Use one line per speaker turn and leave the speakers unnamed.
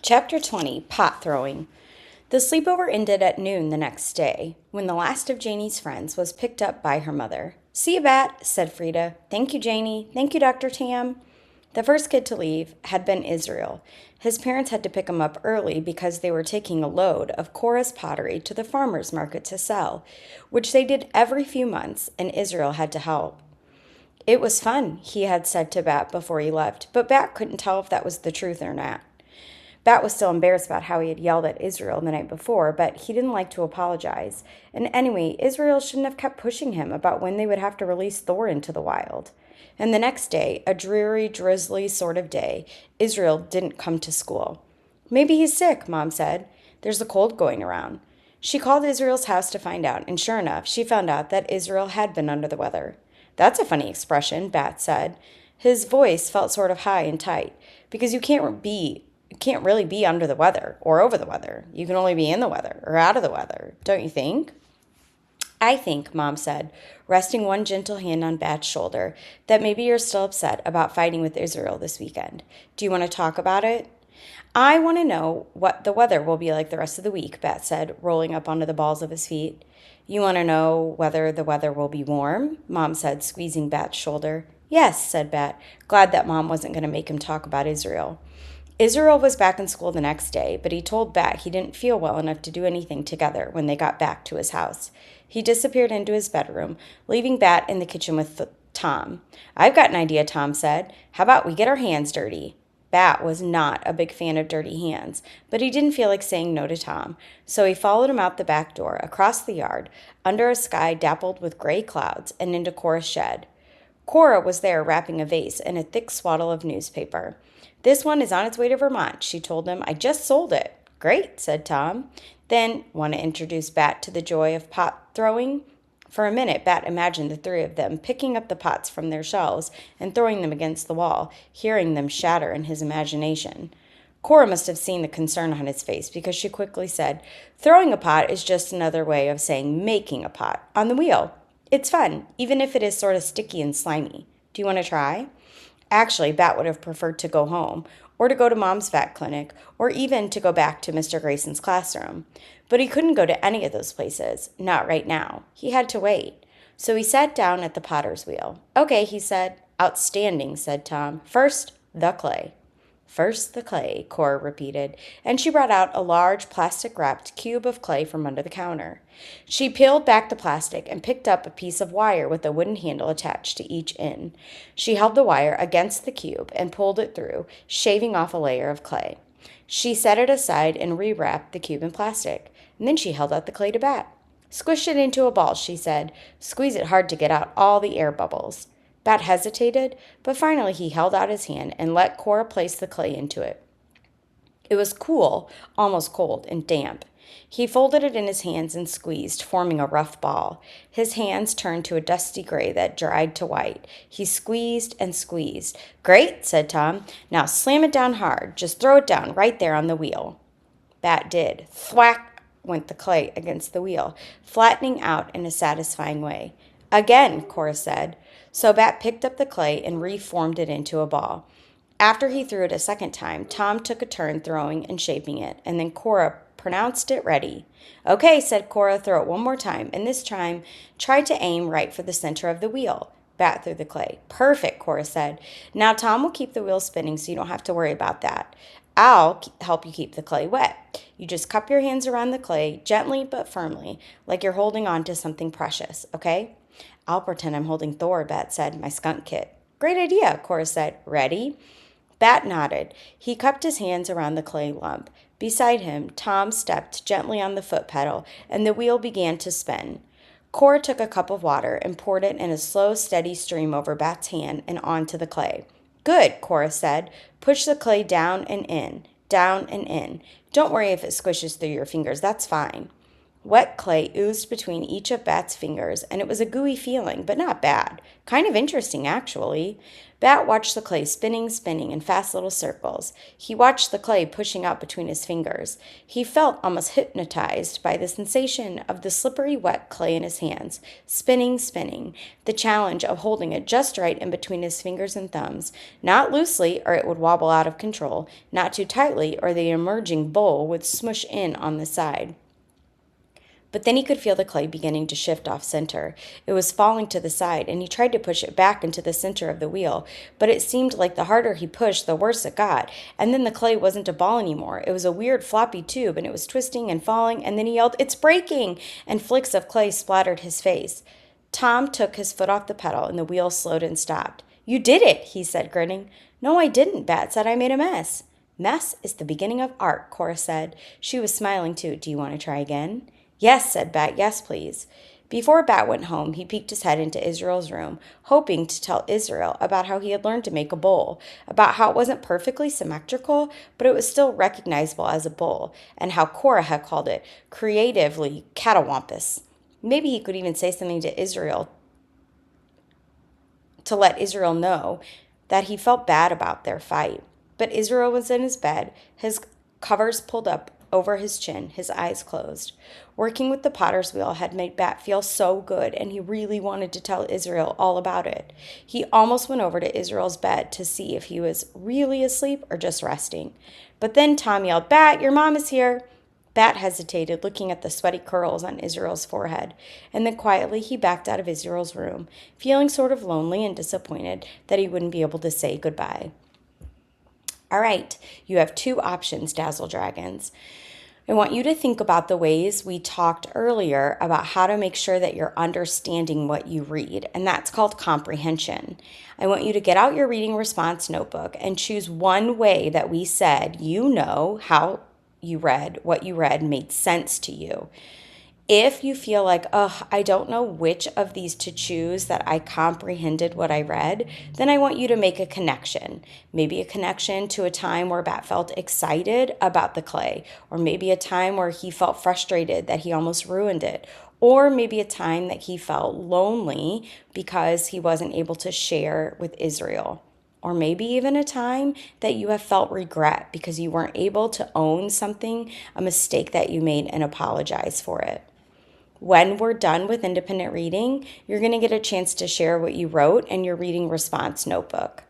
Chapter 20, Pot Throwing. The sleepover ended at noon the next day, when the last of Janie's friends was picked up by her mother. "See you, Bat," said Frida. "Thank you, Janie. Thank you, Dr. Tam." The first kid to leave had been Israel. His parents had to pick him up early because they were taking a load of Cora's pottery to the farmer's market to sell, which they did every few months, and Israel had to help. It was fun, he had said to Bat before he left, but Bat couldn't tell if that was the truth or not. Bat was still embarrassed about how he had yelled at Israel the night before, but he didn't like to apologize. And anyway, Israel shouldn't have kept pushing him about when they would have to release Thor into the wild. And the next day, a dreary, drizzly sort of day, Israel didn't come to school. "Maybe he's sick," Mom said. "There's a cold going around." She called Israel's house to find out, and sure enough, she found out that Israel had been under the weather. "That's a funny expression," Bat said. His voice felt sort of high and tight, because you can't really be under the weather or over the weather. You can only be in the weather or out of the weather, don't you think? "I think," Mom said, resting one gentle hand on Bat's shoulder, "that maybe you're still upset about fighting with Israel this weekend. Do you want to talk about it?" "I want to know what the weather will be like the rest of the week," Bat said, rolling up onto the balls of his feet. "You want to know whether the weather will be warm?" Mom said, squeezing Bat's shoulder. "Yes," said Bat, glad that Mom wasn't going to make him talk about Israel. Israel was back in school the next day, but he told Bat he didn't feel well enough to do anything together when they got back to his house. He disappeared into his bedroom, leaving Bat in the kitchen with Tom. "I've got an idea," Tom said. "How about we get our hands dirty?" Bat was not a big fan of dirty hands, but he didn't feel like saying no to Tom, so he followed him out the back door, across the yard, under a sky dappled with gray clouds, and into Cora's shed. Cora was there wrapping a vase in a thick swaddle of newspaper. "This one is on its way to Vermont," she told him. "I just sold it." "Great," said Tom. "Then, want to introduce Bat to the joy of pot throwing?" For a minute, Bat imagined the three of them picking up the pots from their shelves and throwing them against the wall, hearing them shatter in his imagination. Cora must have seen the concern on his face because she quickly said, "Throwing a pot is just another way of saying making a pot on the wheel. It's fun, even if it is sort of sticky and slimy. Do you want to try?" Actually, Bat would have preferred to go home, or to go to Mom's vet clinic, or even to go back to Mr. Grayson's classroom. But he couldn't go to any of those places, not right now. He had to wait. So he sat down at the potter's wheel. "Okay," he said. "Outstanding," said Tom. "First, the clay." "First the clay," Cora repeated, and she brought out a large plastic-wrapped cube of clay from under the counter. She peeled back the plastic and picked up a piece of wire with a wooden handle attached to each end. She held the wire against the cube and pulled it through, shaving off a layer of clay. She set it aside and rewrapped the cube in plastic, and then she held out the clay to Bat. "Squish it into a ball," she said. "Squeeze it hard to get out all the air bubbles." Bat hesitated, but finally he held out his hand and let Cora place the clay into it. It was cool, almost cold, and damp. He folded it in his hands and squeezed, forming a rough ball. His hands turned to a dusty gray that dried to white. He squeezed and squeezed. "Great," said Tom. "Now slam it down hard. Just throw it down right there on the wheel." Bat did. Thwack went the clay against the wheel, flattening out in a satisfying way. "Again," Cora said. So Bat picked up the clay and reformed it into a ball. After he threw it a second time, Tom took a turn throwing and shaping it, and then Cora pronounced it ready. "Okay," said Cora, "throw it one more time, and this time try to aim right for the center of the wheel." Bat threw the clay. "Perfect," Cora said. "Now Tom will keep the wheel spinning so you don't have to worry about that. I'll help you keep the clay wet. You just cup your hands around the clay, gently but firmly, like you're holding on to something precious, okay?" "I'll pretend I'm holding Thor," Bat said, "my skunk kit." "Great idea," Cora said. "Ready?" Bat nodded. He cupped his hands around the clay lump. Beside him, Tom stepped gently on the foot pedal, and the wheel began to spin. Cora took a cup of water and poured it in a slow, steady stream over Bat's hand and onto the clay. "Good," Cora said. "Push the clay down and in, down and in. Don't worry if it squishes through your fingers. That's fine." Wet clay oozed between each of Bat's fingers, and it was a gooey feeling, but not bad. Kind of interesting, actually. Bat watched the clay spinning in fast little circles. He watched the clay pushing out between his fingers. He felt almost hypnotized by the sensation of the slippery, wet clay in his hands, spinning, the challenge of holding it just right in between his fingers and thumbs, not loosely or it would wobble out of control, not too tightly or the emerging bowl would smush in on the side. But then he could feel the clay beginning to shift off center. It was falling to the side, and he tried to push it back into the center of the wheel, but it seemed like the harder he pushed, the worse it got. And then the clay wasn't a ball anymore. It was a weird floppy tube, and it was twisting and falling, and then he yelled, "It's breaking!" And flicks of clay splattered his face. Tom took his foot off the pedal, and the wheel slowed and stopped. "You did it," he said, grinning. "No, I didn't," Bat said. "I made a mess." "Mess is the beginning of art," Cora said. She was smiling, too. "Do you want to try again?" "Yes," said Bat. "Yes, please." Before Bat went home, he peeked his head into Israel's room, hoping to tell Israel about how he had learned to make a bowl, about how it wasn't perfectly symmetrical, but it was still recognizable as a bowl, and how Cora had called it creatively catawampus. Maybe he could even say something to Israel to let Israel know that he felt bad about their fight. But Israel was in his bed, his covers pulled up over his chin, his eyes closed. Working with the potter's wheel had made Bat feel so good, and he really wanted to tell Israel all about it. He almost went over to Israel's bed to see if he was really asleep or just resting. But then Tom yelled, "Bat, your mom is here." Bat hesitated, looking at the sweaty curls on Israel's forehead, and then quietly he backed out of Israel's room, feeling sort of lonely and disappointed that he wouldn't be able to say goodbye. All right, you have two options, Dazzle Dragons. I want you to think about the ways we talked earlier about how to make sure that you're understanding what you read, and that's called comprehension. I want you to get out your reading response notebook and choose one way that we said you know how you read, what you read made sense to you. If you feel like, I don't know which of these to choose that I comprehended what I read, then I want you to make a connection. Maybe a connection to a time where Bat felt excited about the clay, or maybe a time where he felt frustrated that he almost ruined it, or maybe a time that he felt lonely because he wasn't able to share with Israel. Or maybe even a time that you have felt regret because you weren't able to own something, a mistake that you made, and apologize for it. When we're done with independent reading, you're going to get a chance to share what you wrote in your reading response notebook.